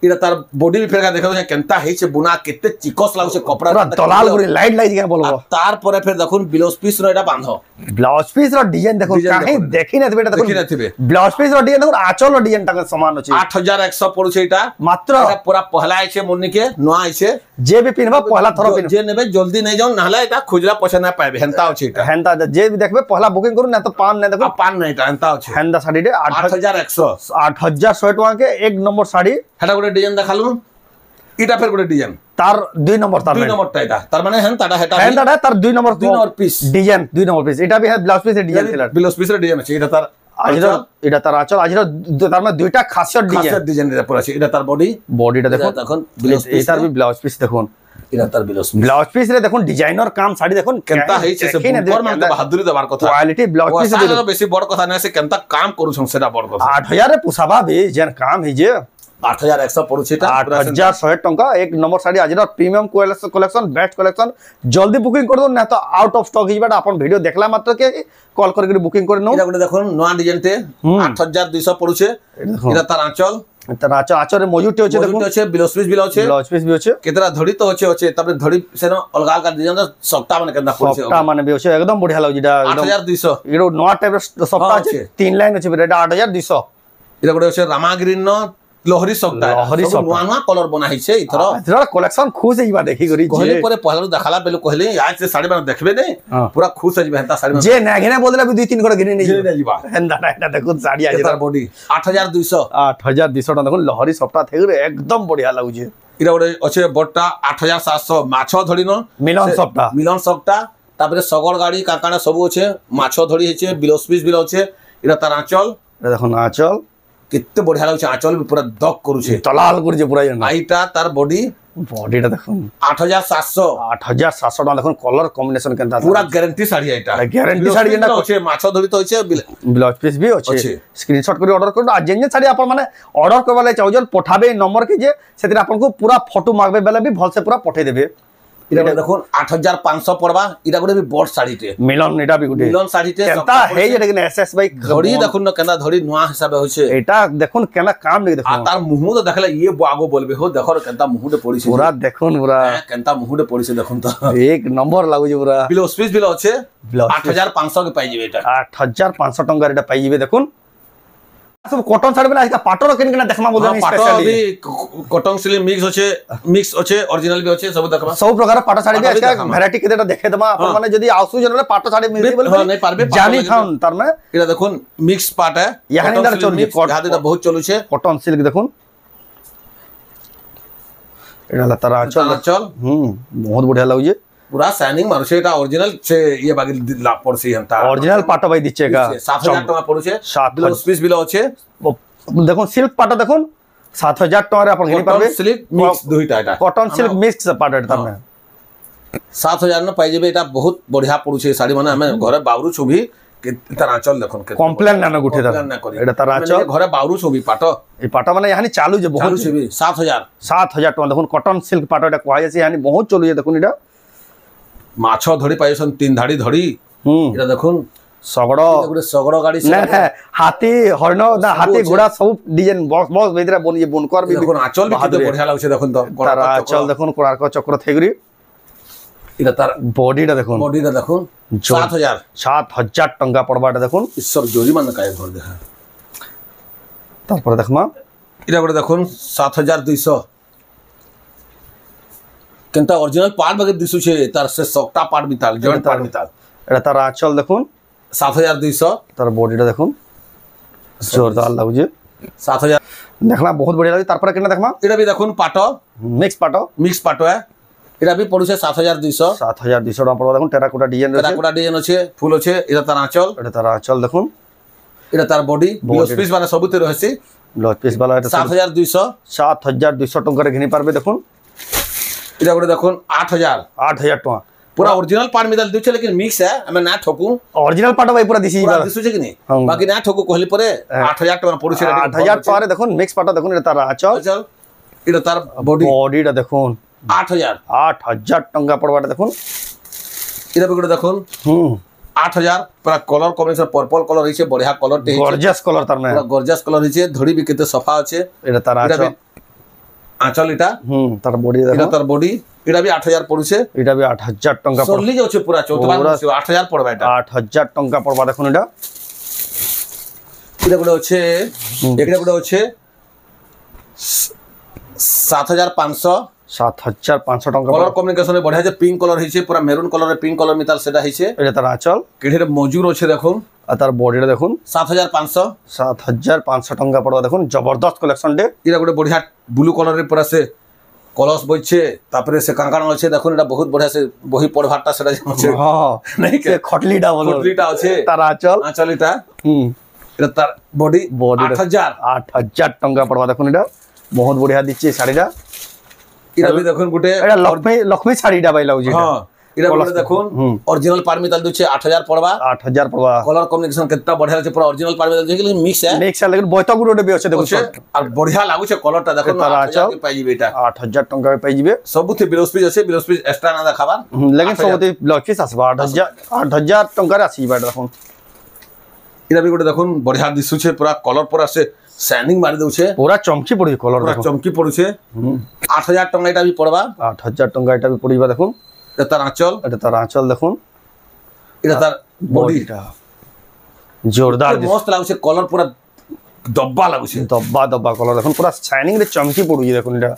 इरा तार बॉडी भी फेरका देखो केनता हेचे बुना केते चिकस लागुसे कपड़ा पूरा दलाल गुरी लाइट के बोलबो तार परे फिर देखुन ब्लाउज पीस रो एटा बांधो ब्लाउज पीस रो डिजाइन देखो काहे देखि ना बेटा देखो ब्लाउज पीस रो डिजाइन देखो आचल रो डिजाइन ता समान अछि 8100 पड़ुछे एटा मात्र एटा पूरा पहला आइछे मुन्नी के नोआ आइछे जे भी पिनबा पहला थरो पिन जे नेबे जल्दी नै जाऊ नहला एटा खुजला पैसा ना पाबे हेंता अछि एटा हेंता जे भी देखबे पहला बुकिंग करू ना तो पान नै देखो पान नै एटा हेंता अछि हेंदा साड़ी दे 8100 टका के एक नंबर साड़ी हेटा गोटे डिजाइन देखालु इटा फिर गोटे डिजाइन तार 2 नंबर तार 2 नंबर टाइटा तार माने हेंताडा हेटा तार 2 number piece design 2 number piece एटा भी है ब्लाउज पीस डिजाइन थिला ब्लाउज पीस डिजाइन अछि एटा तार এটা তার আঁচল আজিরা তার মানে দুইটা খাসিয়ত ডিজাইন এটা পুরো আছে এটা তার বডিটা দেখুন দেখুন ব্লাউজ পিস এটার ব্লাউজ পিস দেখুন এটা তার ব্লাউজ পিস রে দেখুন ডিজাইনার কাম শাড়ি দেখুন কেনতা হইছে সে উপর মানে বাহাদুরি দেবার কথা কোয়ালিটি ব্লাউজ পিস দেখুন বেশি বড় কথা না সে কেনতা কাম করুছন সেটা বড় কথা 8000 রে পুসাবা বে যেন কাম হিজে 8100 পড়ুছে এটা 8100 টাকা এক নম্বর শাড়ি আজিরা প্রিমিয়াম কলেকশন বেস্ট কলেকশন জলদি বুকিং করে দন না তো আউট অফ স্টক হিজবাটা আপন ভিডিও দেখলা মাত্র কে কল করে বুকিং করে নাও এটা গুলো দেখুন নয়া ডিজাইন তে 8200 পড়ুছে এটা তার আঁচল তার আঁচলে মজুটি আছে দেখুন আছে ব্লাউজ পিস বি আছে কেতরা ধড়ি তো আছে তারপরে ধড়ি সেন অলগা অলগা ডিজাইন সপ্তাহ মানে কেনতা পড়ছে সপ্তাহ মানে বি আছে একদম বঢ়িয়া লাগি এটা 8200 এটো নয়া টাইপ সপ্তাহ আছে তিন লাইন আছে এটা 8200 এটা গোটে আছে রামা গ্রিন ন লহরি সপ্তাহ নয়া নয়া কলর বনা হইছে ইথর এরা কলেকশন খুশ হইবা দেখি করি কইলে পরে পহলা দেখালা বেলে কইলে আজ সে শাড়ি মানে দেখবে নে পুরা খুশ হইবে হেতা শাড়ি যে না ঘেনা বদলা বি দুই তিন করে ঘিনে নিয়ে যাবা হেন্দা না এটা দেখুন শাড়ি আছে তার বডি 8200 টাকা দেখুন লহরি সপ্তাহ থেকে একদম বঢ়িয়া লাগুছে এটা গোটে আছে বড়টা 8700 মাছ ধরি ন মিলন সপ্তাহ তারপরে সগল গাড়ি কাকানা সব আছে মাছ ধরি হইছে ব্লাউজ পিস বিল আছে এটা তার আঁচল দেখুন আঁচল কেতে বঢ়িয়া লাগুছে আঁচল পুরা দক করুছে তলাল করছে পুরা আইটা তার বডিটা দেখুন 8700 টাকা দেখুন কলর কম্বিনেশন কেনতা পুরা গ্যারান্টি শাড়ি এটা গ্যারান্টি শাড়ি যেটা আছে মাছ ধরি তো আছে ব্লাউজ পিস भी আছে স্ক্রিনশট করে অর্ডর করুন আর যেন শাড়ি আপন মানে অর্ডর করবা লাই চাউজল পঠাবে নম্বর কি যে সেদিন আপনকু পুরা ফটো মাগবে বেলা भी ভলসে পুরা পঠাই দেবে এটা দেখুন 8500 পড়বা এটা গোটে বি বড় শাড়িতে মিলন এটা বি গোটে মিলন শাড়িতে কেনতা হে যেটা কি এসএস বাই ধড়ি দেখুন না কেনতা ধড়ি নোয়া হিসাবে হইছে এটা দেখুন কেনা কাম নেই দেখুন আর তার মুহ তো দেখলে ইয়ে আগো বলবে হো দেখো কেনতা মুহতে পড়িছে পুরা দেখুন পুরা কেনতা মুহতে পড়িছে দেখুন তো এক নম্বর লাগুছে পুরা ব্লাউজ পিস বিল আছে 8500 কে পাই যাবে এটা 8500 টাকা এটা পাই যাবে দেখুন सब कॉटन साड़ी में आजका पाटर केन केना देखमा बोल स्पेशली अभी कॉटन सिल्क मिक्स আছে ओरिजिनल भी আছে सब देखबा सब प्रकार पाटर साड़ी भी आजका वैरायटी केटा देखे दमा अपन माने जदी आउसु जनले पाटर साड़ी मिलती बोले नहीं पारबे जानी थान तार में এটা দেখুন মিক্স পার্ট है यहां अंदर चलुचे गादीटा बहुत चलुचे कॉटन सिल्क देखुन এটা তারা চল बहुत बढ़िया लागुजे पूरा शाइनिंग मारुছে এটা অরিজিনাল সে ইয়ে বাগি লাভ পড়ছে হন্তা অরিজিনাল পাটা ভাই দিচ্ছে গা 7000 টাকা পড়ছে 7 ব্লাউজ পিস বিল আছে দেখুন সিল্ক পাটা দেখুন 7000 টাকা রে আপন ঘিনি পারবে সিল্ক মিক্স দুইটা এটা কটন সিল্ক মিক্স পাটা এটা তার 7000 ন পাই যাবে এটা বহুত বঢ়িয়া পড়ছে শাড়ি মানে আমি ঘরে বাউরু ছবি তার আঁচল দেখুন কমপ্লেন না গুঠে দাও এটা তার আঁচল ঘরে বাউরু ছবি পাটো এই পাটা মানে ইয়ানি চালু যে বহুত ছবি 7000 টাকা দেখুন কটন সিল্ক পাটা এটা কোয়া যাচ্ছে ইয়ানি বহুত চলু যে দেখুন এটা মাছ ধরি পাইছন তিন ধাড়ি ধরি এটা দেখুন ଶଗଡ଼ ଗୋଟେ ଶଗଡ଼ ଗାଡ଼ି ନା ହାତୀ ହରିଣ ନା ହାତୀ ଘୋଡ଼ା ସବୁ ଡିଜାଇନ ବକ୍ସ ବକ୍ସ ଭିତରେ ବନି ବୁନକର ବି দেখুন আঁচল ବି କେତେ ବଢିଆ ଲାଗୁছে দেখুন তো তার আঁচল দেখুন কোଣାর্ক চক্র থেগরি এটা তার বডিটা দেখুন বডিটা দেখুন ৭,০০০ টঙ্কা পড়বাটা দেখুন সব জরিমানা কায় ঘর দেখা তারপরে দেখমা এটা করে দেখুন ৭,২০০ কেনটা অরিজিনাল পার্ট বাকি দিশুছে তার সে সকটা part Bital joint part Bital এটা তার আঁচল দেখুন ৭,২০০ তার বডিটা দেখুন জোরদার লাগুছে ৭,০০০ দেখলা বহুত বঢ়িয়া লাগুছে তারপরে কেনা দেখমা এটা বি দেখুন পাট মিক্স পাট এটা বি পড়ুছে ৭,২০০ ৭,২০০ টাকা পড়বা দেখুন টেরাকোটা ডিজাইন রয়েছে টেরাকোটা ডিজাইন আছে ফুল আছে এটা তার আঁচল দেখুন এটা তার বডি ব্লাউজ পিস মানে সবুতে রয়েছে ব্লাউজ পিস বালা এটা ৭,২০০ টঙ্কারে ঘিনি পারবে দেখুন এটা করে দেখুন ৮,০০০ টাকা पूरा ओरिजिनल पार्ट मिदल दिउछे लेकिन मिक्स है हमें ना ठोकू ओरिजिनल पार्ट भाई पूरा दिसी दिसुछे कि नहीं बाकी ना ठोकू कहली परे 8,000 टका पड़ुछे 8,000 টাকা দেখুন মিক্স পাটা দেখুন এটা তার আঁচল এটা তার বডিটা দেখুন 8,000 টঙ্কা পড়বাটা দেখুন এটা বিগড়ে দেখুন 8,000 पूरा कलर कॉम्बिनेशन पर्पल कलर हिचे बढ़िया कलर टे गॉर्जियस कलर तार में पूरा गॉर्जियस कलर हिचे धड़ी भी केते सफा আছে এটা তার आंचल এটা তার বডি দেখুন এটা তার বডি এটা भी 8,000 পড়ুছে এটা भी 8,000 টঙ্কা চলি যাচ্ছে পুরা 8,000 পড়বা এটা 8,000 টঙ্কা পড়বা দেখুন এটা গুলো হচ্ছে এটা গুলো হচ্ছে 7,500 টঙ্কা কলর কমিউনিকেশনে বঢ়িয়া যে পিঙ্ক কলর হইছে পুরা মেরুন কলরে পিঙ্ক কলর মিতাল সেটা হইছে এটা তার আঁচল কিড়ের মজুর আছে দেখুন আর তার বডিটা দেখুন 7,500 টঙ্কা পড়বা দেখুন জবরদস্ত কালেকশন ডে এটা গোটে বঢ়িয়া ব্লু কলরে পুরা সে কলস বইছে তারপরে সে কাঙ্কাণ আছে দেখুন এটা বহুত বঢ়িয়া সে বহি পড়ভারটা সেটা আছে নাই সে খটলিটা আছে তার আঁচল এটা এটা তার বডি 8,000 টঙ্কা পড়বা দেখুন এটা বহুত বঢ়িয়া দিচ্ছে শাড়িটা এটা भी দেখুন গোটে এটা লক্ষ্মী শাড়িটা ভাই লাগুছে হ্যাঁ এটা বলে দেখুন অরিজিনাল পারমিতাল দিচ্ছে 8,000 পড়বা 8,000 পড়বা কলর কম্বিনেশন কেতটা বঢ়িয়া আছে পুরা অরিজিনাল পারমিতাল দেখি মিক্স है लेकिन বয়তা গুড়োটে বি আছে দেখুন আর বঢ়িয়া লাগুছে কলরটা দেখুন 8,000 পাই যাবে এটা 8,000 টাকা পাই যাবে সবুতে ব্লাউজ পিস আছে ব্লাউজ পিস এক্সট্রা না দেখাবার लेकिन সবুতে ব্লাউজ পিস আসবা 8,000 টাকার আসিবা দেখুন এটা भी গোটে দেখুন বঢ়িয়া দিশুছে পুরা কলর পুরা আছে শাইনিং মারি দেউছে পুরা চমকি পড়ি কলর পুরা চমকি পড়ুছে 8,000 টাকা এটা भी পড়বা 8,000 টাকা এটা भी পড়িবা দেখুন এটা তার আঁচল দেখুন এটা তার বডিটা জোরদার মস্ত লাগুছে কলর পুরা দব্বা লাগুছে দব্বা কলর দেখুন পুরা শাইনিং রে চমকি পড়ুছে দেখুন এটা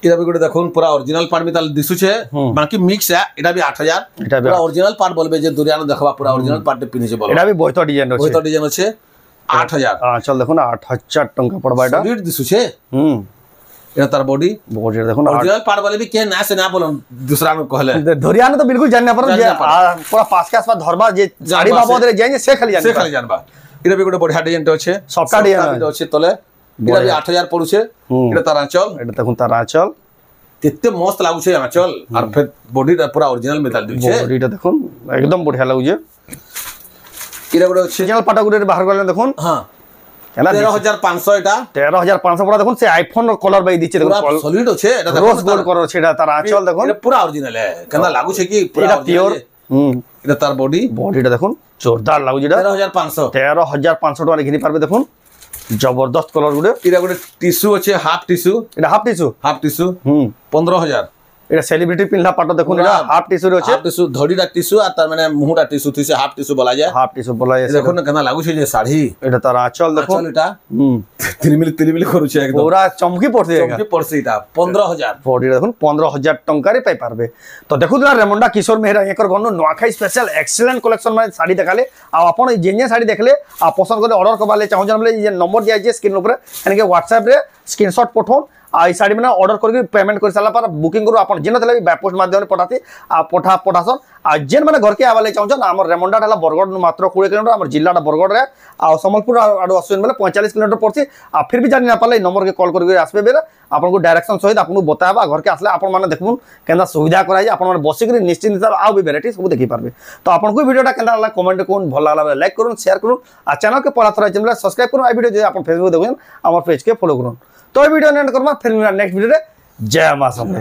এটা भी গোটে দেখুন পুরা অরিজিনাল পার্ট মিতাল দিশুছে বাকি মিক্স এটা भी 8,000 এটা পুরা অরিজিনাল পার্ট বলবে যে দুরিয়ানো দেখবা পুরা অরিজিনাল পার্টে পিনিছে বল এটা भी বয়তো ডিজাইন আছে বয়তো ডিজাইন আছে 8,000 আঁচল দেখুন 8,000 টাকা পড়বা এটা সলিড দিশুছে এটা তার বডি দেখুন অরিজিনাল পার্ট বলে भी के ना से ना बोलन दूसरा को कहले ধরিয়ানো তো বিলকুল জানি না পারো যে পুরা পাঁচ কে আসপাস ধরবা যে শাড়ি বাবদরে যাই সে খালি জানবা এটা भी গোটে বড়িয়া ডিজাইনটা আছে সবটা ডিজাইন আছে তলে এটা भी 8,000 পড়ুছে এটা তার আঁচল এটা দেখুন তার আঁচল কেতে মস্ত লাগুছে আঁচল আর ফের বডিটা পুরা অরিজিনাল মেটাল দিছে বডিটা দেখুন একদম বঢ়িয়া লাগুছে এটা গোটে আছে সিজনাল পাটাগুড়ের বাহার করলেন দেখুন হ্যাঁ 13,500 এটা 13,500 পড়া দেখুন সে আইফোন কলর বাই দিচ্ছে দেখুন সলিড আছে এটা রোজ গোল্ড কলর সেটা তার আঁচল দেখুন এটা পুরা অরিজিনাল কেনা লাগুছে কি পুরা পিওর এটা তার বডিটা দেখুন জোরদার লাগুছে এটা 13,500 টাকা কিনি পারবে দেখুন জবরদস্ত কলর গুড়ে এটা গোটে টিস্যু আছে হাফ টিস্যু এটা হাফ টিস্যু 15,000 এটা সেলিব্রিটি পিনলা পাটো দেখুন এটা হাফ টিস্যু রয়েছে হাফ টিস্যু ধড়িটা টিস্যু আর তার মানে মুহুটা টিস্যু থিসে হাফ টিস্যু বলা যায় দেখুন কেনা লাগুছে যে শাড়ি এটা তার আঁচল দেখুন এটা তিলিমিলি করুছে একদম পুরা চমকি পড়ছে এটা 15,000 বডিটা দেখুন 15,000 টঙ্কারে পাই পারবে তো দেখুন না রেমন্ডা কিশোর মেহরা একর গণ নোয়াখাই স্পেশাল এক্সেলেন্ট কলেকশন মানে শাড়ি দেখালে আর আপন যে শাড়ি দেখলে আর পছন্দ করে অর্ডর করবালে চাহুন বলে যে নম্বর দিয়া আছে স্ক্রিন উপরে এনকে হোয়াটসঅ্যাপ রে স্ক্রিনশট পঠাউন আর এই শাড়ি মানে অর্ডর করি পেমেন্ট করে সারা পর বুকিং করু আপন যেন তাহলে বাই পোস্ট মাধ্যমে পঠাতে আর পঠাসন আর যেন মানে ঘরকে আবালে চাহুন আমার রেমন্ডা হল বরগড় মাত্র 20 কিলোমিটার আমার জিল্লাটা বরগড়ে আর সম্বলপুর আর আসবেন বেলে 45 কিলোমিটার পড়ছে আর ফির भी জানি না পারলে এই নম্বরকে কল করি আসবে বেলে আপনার ডাইরেকশন সহিত আপনার বতাবা ঘরকে আসলে আপন মানে দেখুন কেনা সুবিধা করা যায় আপনার বসিকি নিশ্চিন্ত আউ भी ভ্যারাইটি সব দেখি পারবে তো আপনার ভিডিওটা কেনা লাগলা কমেন্ট করুন ভালো লাগলে লাইক করুন শেয়ার করুন আর চ্যানেলকে পড়া থরা চ্যানেল সাবস্ক্রাইব করুন এই ভিডিও যদি আপনি ফেসবুক দেখেন আমার পেজকে ফলো করুন तो वीडियो एंड करमा फिर नेक्स्ट वीडियो जय मां सामने।